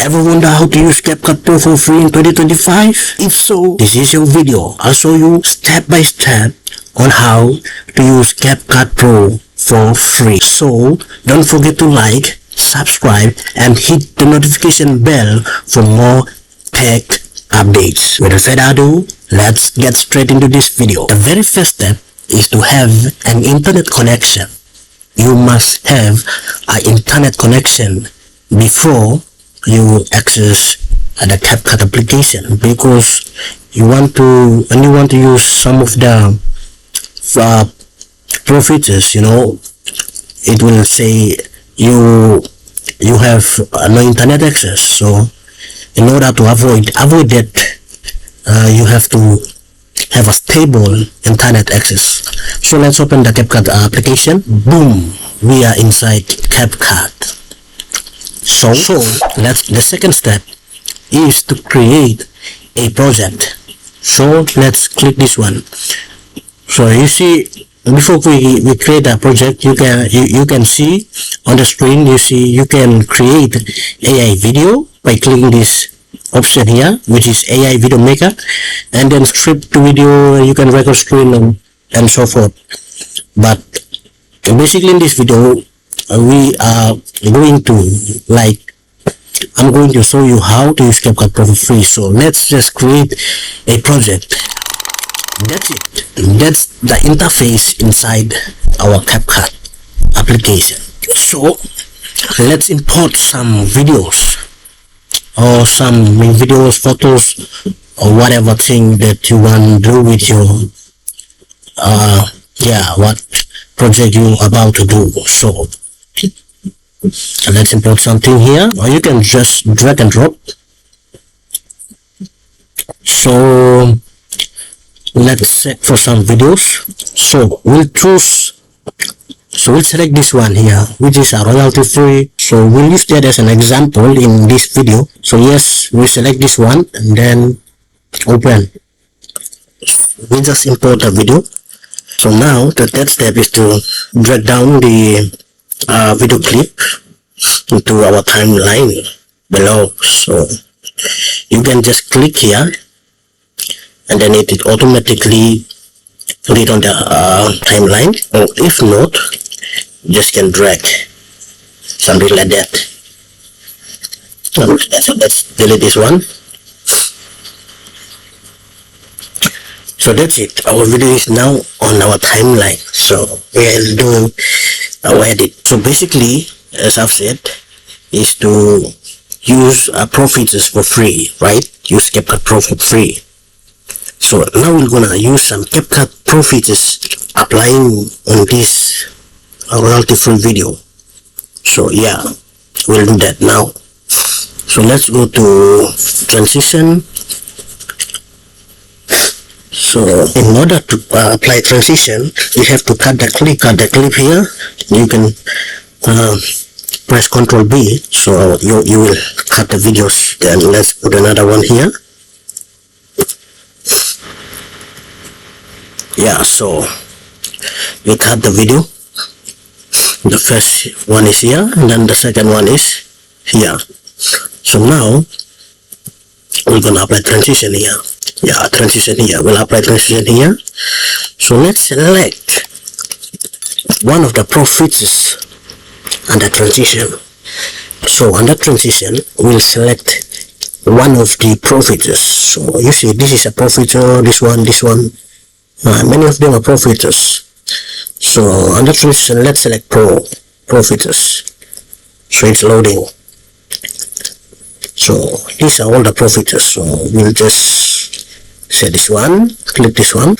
Ever wonder how to use CapCut Pro for free in 2025? If so, this is your video. I'll show you step by step on how to use CapCut Pro for free. So don't forget to like, subscribe, and hit the notification bell for more tech updates. Without further ado, let's get straight into this video. The very first step is to have an internet connection. You must have an internet connection before you access the CapCut application, because when you want to use some of the pro features, it will say you have no internet access. So in order to avoid that, you have to have a stable internet access. So let's open the CapCut application. Boom, we are inside CapCut. So the second step is to create a project. So let's click this one. So you see, before we create a project, you can see on the screen, you can create AI video by clicking this option here, which is AI video maker, and then script video, you can record screen and so forth. But basically in this video, we are going to I'm going to show you how to use CapCut Pro for free. So let's just create a project. That's it. That's the interface inside our CapCut application. So let's import some videos, or some videos, photos, or whatever thing that you want to do with your what project you about to do. So let's import something here, or you can just drag and drop. So let's check for some videos. So we'll select this one here, which is a royalty free. So we'll use that as an example in this video. So yes, we select this one and then open. We just import the video. So now the third step is to drag down the video clip into our timeline below. So you can just click here, and then it automatically put it on the timeline, or if not, just can drag something like that. So let's delete this one. So that's it. Our video is now on our timeline. So we'll do our edit. So basically, as I've said, is to use Pro features for free, right? Use CapCut Pro for free. So now we're gonna use some CapCut Pro features applying on this royalty free video. So yeah, we'll do that now. So let's go to transition. So in order to apply transition, you have to cut the clip here. You can press Ctrl B, so you will cut the videos. Then let's put another one here. Yeah, so we cut the video. The first one is here, and then the second one is here. So now we're gonna apply transition here. Yeah, transition here. We'll apply transition here. So let's select one of the Pro features under transition. So under transition, we'll select one of the Pro features. So you see, this is a Pro feature, this one, many of them are Pro features. So under transition, let's select Pro features. So it's loading. So these are all the Pro features. So we'll just set this one, click this one,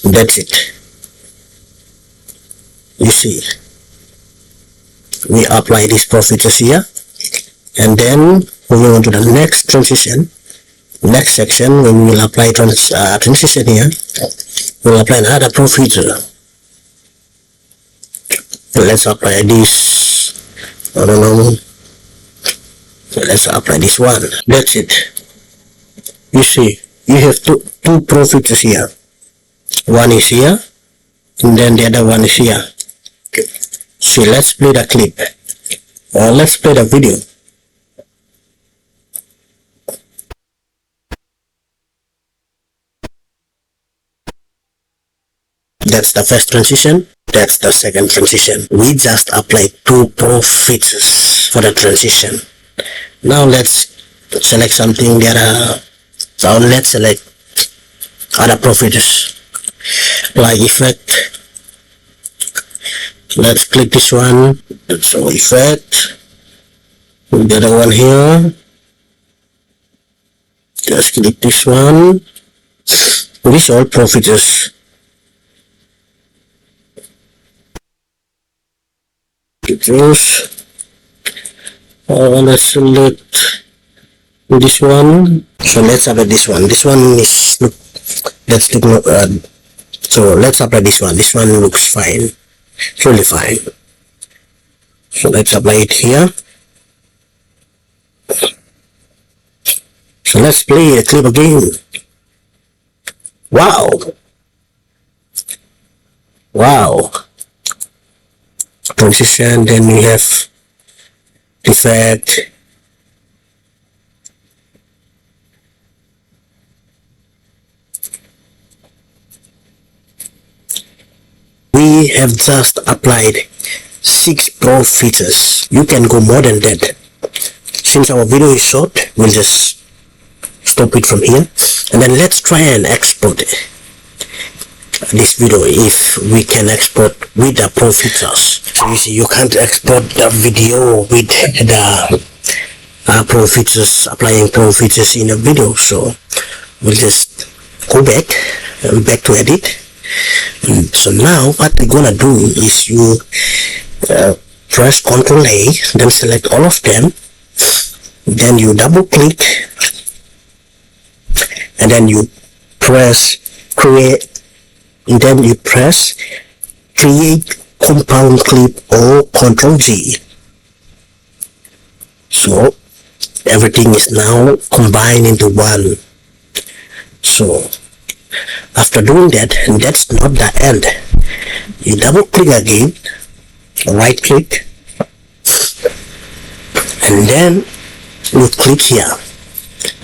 that's it. You see, we apply these Pro features here, and then moving on to the next transition, next section, when we will apply transition here, we'll apply another Pro feature. Let's apply this, I don't know, so let's apply this one. That's it. You see, you have two Pro features here. One is here, and then the other one is here. See, let's play the clip, or let's play the video. That's the first transition. That's the second transition. We just applied 2 pro features for the transition. Now let's select something that so let's select other pro features like effect. Let's click this one. So effect. The other one here. Just click this one. These all pro features. Let's select this one. So let's apply this one. This one is so let's apply this one. This one looks fine, really fine. So let's apply it here. So let's play a clip again. Wow. Transition, then we have effect. We have just applied 6 pro features. You can go more than that. Since our video is short, we'll just stop it from here, and then let's try and export this video if we can export with the pro features. So you see, you can't export the video with the pro features, applying pro features in a video. So we'll just go back to edit. So now what we're gonna do is you press Ctrl A, then select all of them, then you double click, and then you press create, and then you press create compound clip or Ctrl G. So everything is now combined into one. So after doing that, and that's not the end, you double click again, right click, and then you click here,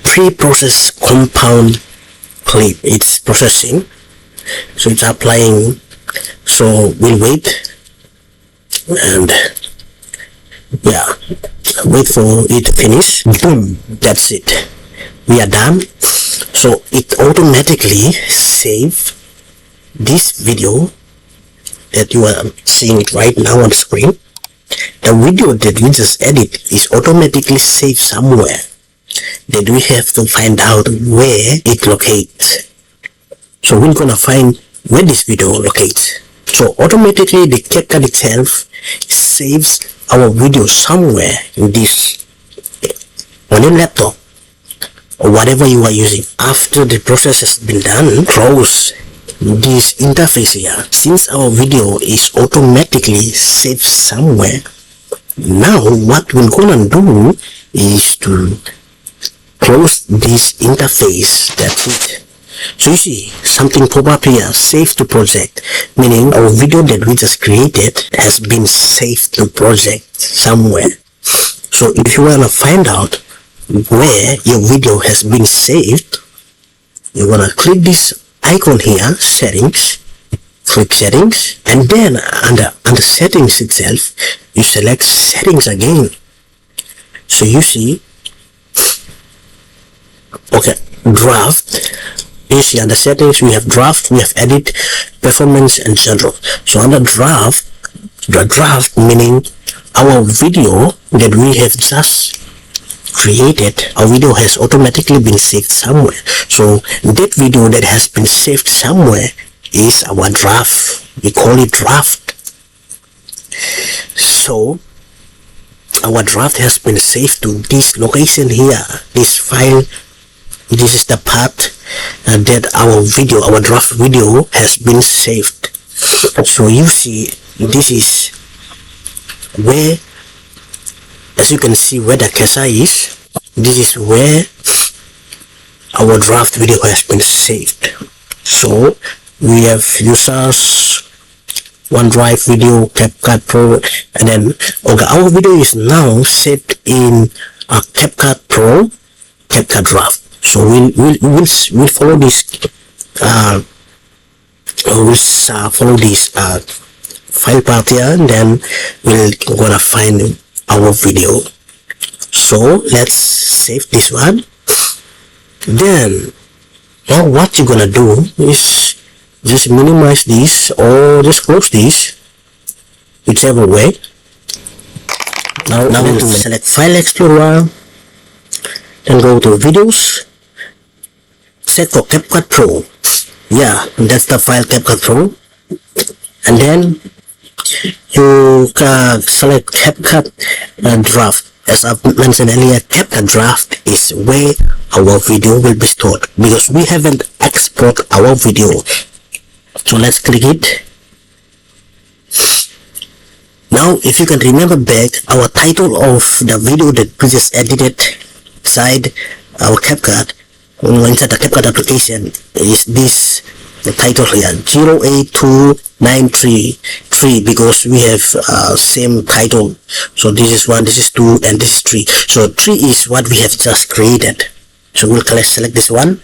pre-process compound clip. It's processing, so it's applying. So we'll wait, and yeah, wait for it to finish. Boom, that's it, we are done. So it automatically save this video that you are seeing it right now on the screen. The video that we just edit is automatically saved somewhere that we have to find out where it locates. So we're gonna find where this video locates. So automatically the CapCut itself saves our video somewhere in this, on your laptop or whatever you are using. After the process has been done, close this interface here. Since our video is automatically saved somewhere, now what we're gonna do is to close this interface. That's it. So you see something pop up here, save to project, meaning our video that we just created has been saved to project somewhere. So if you want to find out where your video has been saved, you want to click this icon here, settings, click settings, and then under settings itself you select settings again. So you see, okay, draft. You see under settings we have draft, we have edit, performance, and general. So under draft, the draft meaning our video that we have just created, our video has automatically been saved somewhere. So that video that has been saved somewhere is our draft. We call it draft. So our draft has been saved to this location here, this file. This is the part that our draft video has been saved. So you see, this is where, as you can see where the cursor is, this is where our draft video has been saved. So we have users, OneDrive video, CapCut Pro, and then okay, our video is now set in CapCut Pro, CapCut Draft. So we'll follow this follow this file path here, and then we're gonna find our video. So let's save this one. Then now what you're gonna do is just minimize this or just close this, whichever way. Now we'll select File Explorer, then go to Videos, set for CapCut Pro. Yeah, that's the file CapCut Pro. And then you select CapCut Draft. As I've mentioned earlier, CapCut Draft is where our video will be stored, because we haven't exported our video. So let's click it. Now if you can remember back, our title of the video that we just edited inside our CapCut, inside the CapCut application, is this, the title here, 08293, because we have same title. So this is 1, this is 2, and this is 3. So 3 is what we have just created. So we'll select this one,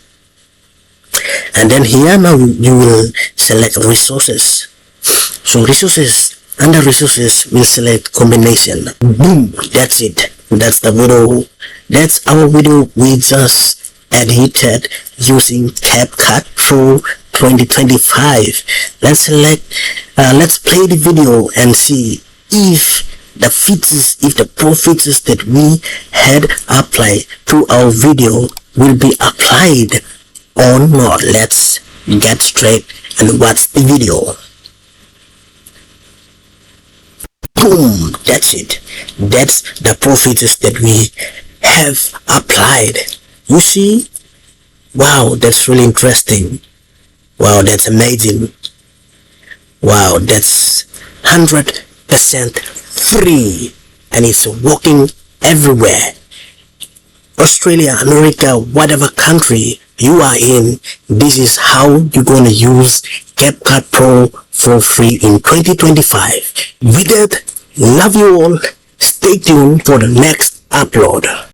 and then here now you will select resources. So resources, under resources we'll select combination. Boom, that's it. That's the video. That's our video we just edited using CapCut Pro 2025. Let's select let's play the video and see if the features, if the pro features that we had applied to our video will be applied or not. Let's get straight and watch the video. Boom, that's it. That's the pro features that we have applied. You see? Wow, that's really interesting. Wow, that's amazing. Wow, that's 100% free, and it's working everywhere. Australia, America, whatever country you are in, this is how you're gonna use CapCut Pro for free in 2025. With that, love you all. Stay tuned for the next upload.